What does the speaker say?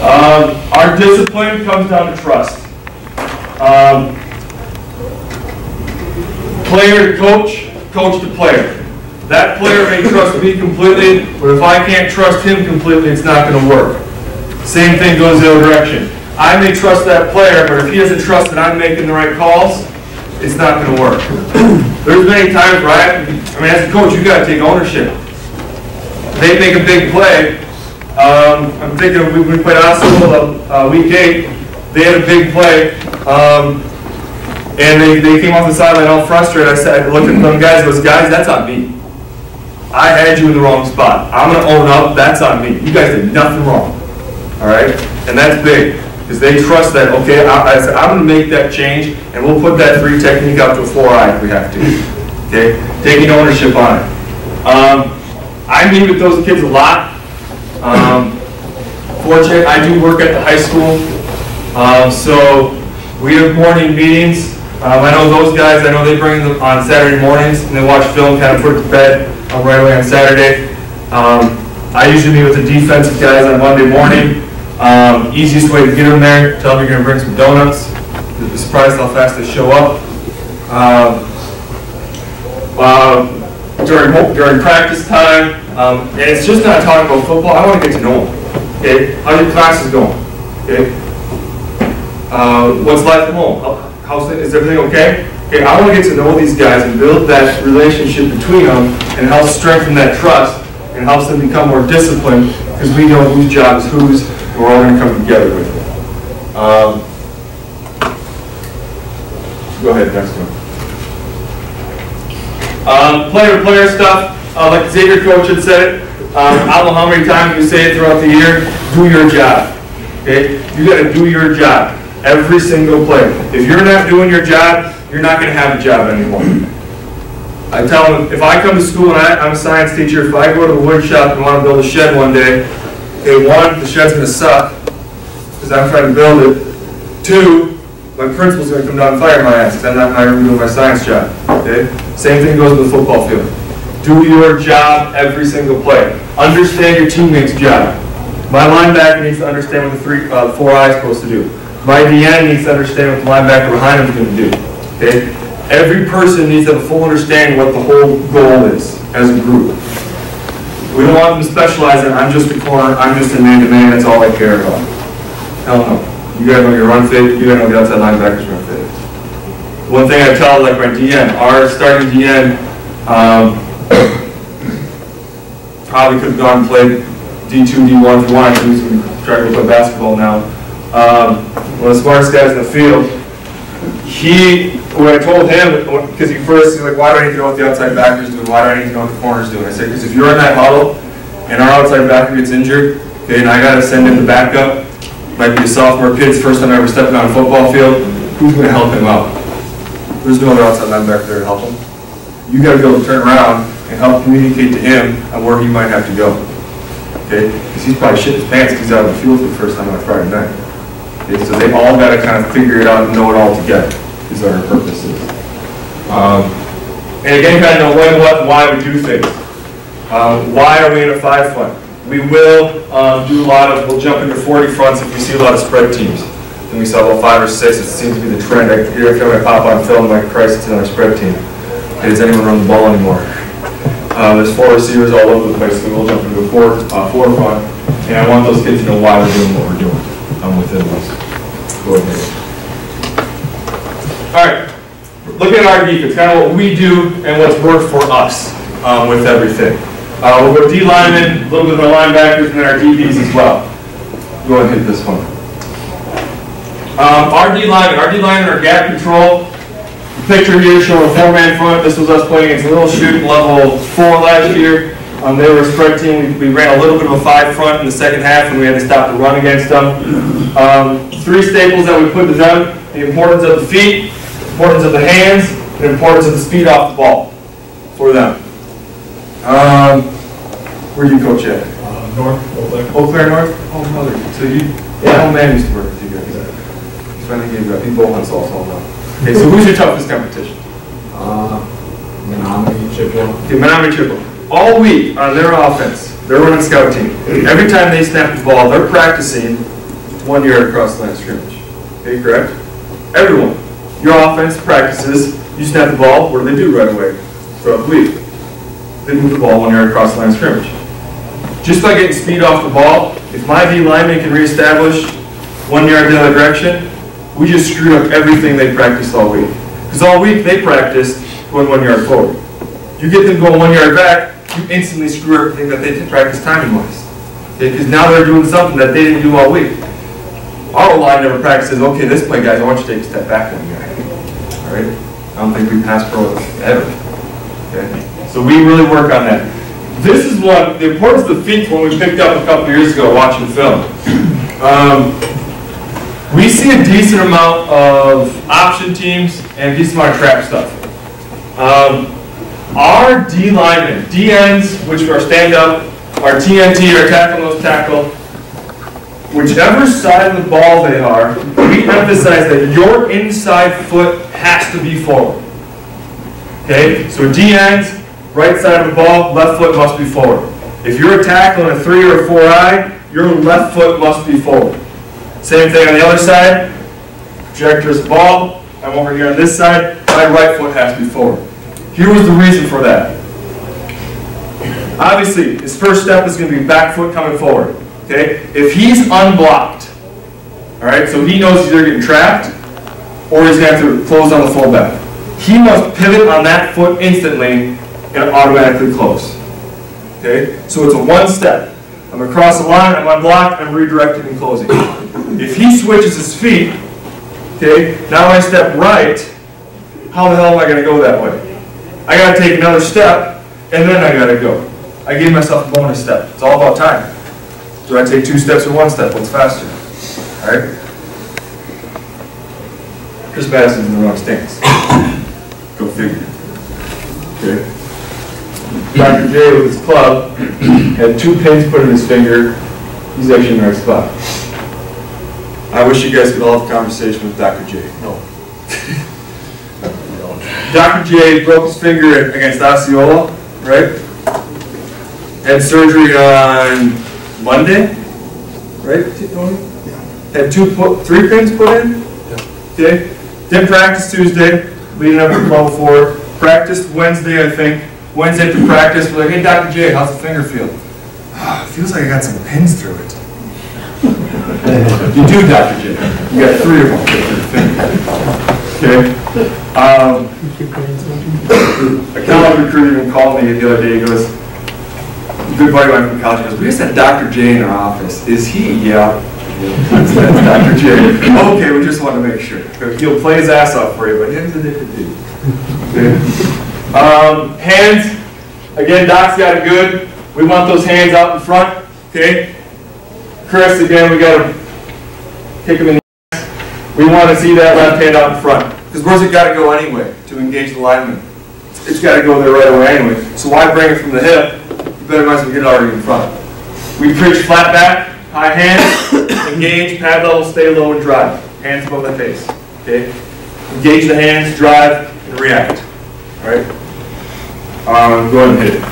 Our discipline comes down to trust. Player to coach, coach to player. That player may trust me completely, but if I can't trust him completely, it's not going to work. Same thing goes the other direction. I may trust that player, but if he doesn't trust that I'm making the right calls, it's not going to work. There's many times where I mean, as a coach, you got to take ownership. They make a big play. I'm thinking we played Oslo week 8. They had a big play, and they came off the sideline all frustrated. I looked at them guys, those guys, that's on me. I had you in the wrong spot. I'm going to own up, that's on me. You guys did nothing wrong. All right? And that's big, because they trust that, okay, I'm going to make that change, and we'll put that 3 technique up to a 4-eye if we have to. Okay? Taking ownership on it. I meet with those kids a lot. Fortunately, I do work at the high school, so we have morning meetings. I know those guys, I know they bring them on Saturday mornings, and they watch film, kind of put it to bed right away on Saturday. I usually meet with the defensive guys on Monday morning. Easiest way to get them there, tell them you're going to bring some donuts. You'll be surprised how fast they show up. During practice time, and it's just not talking about football. I want to get to know them. Okay, how's your classes going? Okay, what's life at home? Is everything okay? Okay, I want to get to know these guys and build that relationship between them, and help strengthen that trust, and helps them become more disciplined, because we know whose job is whose, and we're all going to come together with it. Go ahead, next one. Player-to-player stuff, like Xavier coach had said it. I don't know how many times we say it throughout the year. Do your job. Okay, you got to do your job. Every single player. If you're not doing your job, you're not going to have a job anymore. I tell them, if I come to school and I'm a science teacher, if I go to the wood shop and want to build a shed one day, okay, 1, the shed's going to suck because I'm trying to build it. 2, my principal's going to come down and fire my ass because I'm not even doing my science job. Okay? Same thing goes with the football field. Do your job every single play. Understand your teammate's job. My linebacker needs to understand what the 4-eye is supposed to do. My DN needs to understand what the linebacker behind him is going to do. Okay? Every person needs to have a full understanding what the whole goal is as a group. We don't want them to specialize in, I'm just a corner, I'm just a man-to-man, that's all I care about. Hell no. You got to know your run fit, you got to know the outside linebacker's run fit. One thing I tell, like my DN, our starting DN probably could have gone and played D2, D1 if he wanted to. He's trying to play basketball now. One of the smartest guys in the field. When I told him, because he's like, why do I need to know what the outside backer is doing? Why do I need to know what the corner is doing? I said, because if you're in that huddle and our outside backer gets injured, okay, and I got to send in the backup, might be a sophomore kid, it's the first time I ever stepping on a football field, who's going to help him out? There's no other outside linebacker there to help him. You got to be able to turn around and help communicate to him on where he might have to go. Okay? Because he's probably shitting his pants because he's out on the field for the first time on a Friday night. Okay? So they all got to kind of figure it out and know it all together. Is our purposes. And again, kind of know when, what, and why we do things. Why are we in a 5 front? We will do a lot of, we'll jump into 40 fronts if we see a lot of spread teams. And we saw about 5 or 6, it seems to be the trend. Every time I pop on film, like Christ, it's another spread team. Okay, does anyone run the ball anymore? There's 4 receivers all over the place, so we'll jump into a 4 front. And I want those kids to know why we're doing what we're doing within this. Go ahead. All right, look at our defense, kind of what we do and what's worked for us with everything. We'll go D linemen, a little bit of our linebackers, and then our DBs as well. Go ahead and hit this one. Our D linemen are gap control. The picture here showing a 4-man front. This was us playing against a little shoot level 4 last year. They were a spread team. We ran a little bit of a 5 front in the second half, and we had to stop the run against them. 3 staples that we put to them: the importance of the feet, importance of the hands, and importance of the speed off the ball for them. Where do you coach at? North, Eau Claire North? Oh, mother. So you, yeah, old man used to work with you guys. He's trying to give you up. He bowl hunts also now. Okay, so who's your toughest competition? Menominee, Chippewa. Okay, Menominee, Chippewa. All week on their offense, they're running scout team. Every time they snap the ball, they're practicing 1 yard across the line of scrimmage. Okay, correct? Everyone. Your offense practices, you snap the ball, what do they do right away? Throughout the week. They move the ball 1 yard across the line of scrimmage. Just by getting speed off the ball, if my D lineman can reestablish 1 yard the other direction, we just screwed up everything they practiced all week. Because all week they practiced going 1 yard forward. You get them going 1 yard back, you instantly screw everything that they did practice timing-wise. Okay? Because now they're doing something that they didn't do all week. Our line never practices, okay, this play, guys, I want you to take a step back 1 yard. All right? I don't think we pass pro ever. Okay? So we really work on that. This is what the importance of the feet when we picked up a couple years ago watching film. We see a decent amount of option teams and a decent amount of trap stuff. Our D linemen, D ends, which are stand up, our TNT, our tackle, nose tackle, whichever side of the ball they are, we emphasize that your inside foot has to be forward. Okay, so D ends, right side of the ball, left foot must be forward. If you're a tackle in a 3 or a 4-eye, your left foot must be forward. Same thing on the other side. Projector's ball. I'm over here on this side. My right foot has to be forward. Here was the reason for that. Obviously, his first step is going to be back foot coming forward. Okay? If he's unblocked, all right, so he knows he's either getting trapped or he's going to have to close on the fullback. He must pivot on that foot instantly and automatically close. Okay? So it's a one step. I'm across the line, I'm unblocked, I'm redirecting and closing. If he switches his feet, okay, now I step right, how the hell am I going to go that way? I got to take another step, and then I got to go. I gave myself a bonus step. It's all about time. Do I take 2 steps or 1 step? What's faster? All right? Chris Madison's in the wrong stance. Go figure. Okay? Dr. J with his club had 2 pins put in his finger. He's actually in the right spot. I wish you guys could all have a conversation with Dr. J. No. Dr. J broke his finger against Osceola, right? Had surgery on Monday, right? Had 3 pins put in. Okay. Didn't practice Tuesday, leading up to 12-4. Practiced Wednesday, I think. Wednesday after practice, we're like, hey, Dr. J, how's the finger feel? Oh, it feels like I got some pins through it. You do, Dr. J. You got 3 of them through your finger. Okay? A college recruiter even called me the other day. He goes, a good buddy of mine from college goes, we just had Dr. J in our office. Is he? Yeah. That's Dr. J. Okay, we just wanted to make sure. He'll play his ass off for you, but him's a different dude. Okay? Hands, again, Doc's got it good. We want those hands out in front, okay? Chris, again, we got to kick him in the ass. We want to see that left hand out in front. Because where's it got to go anyway to engage the lineman? It's got to go there right away anyway. So why bring it from the hip? You better might as well get it already in front. We preach flat back, high hands, engage, pad level, stay low, and drive. Hands above the face, okay? Engage the hands, drive, and react. All right? Go ahead and hit it.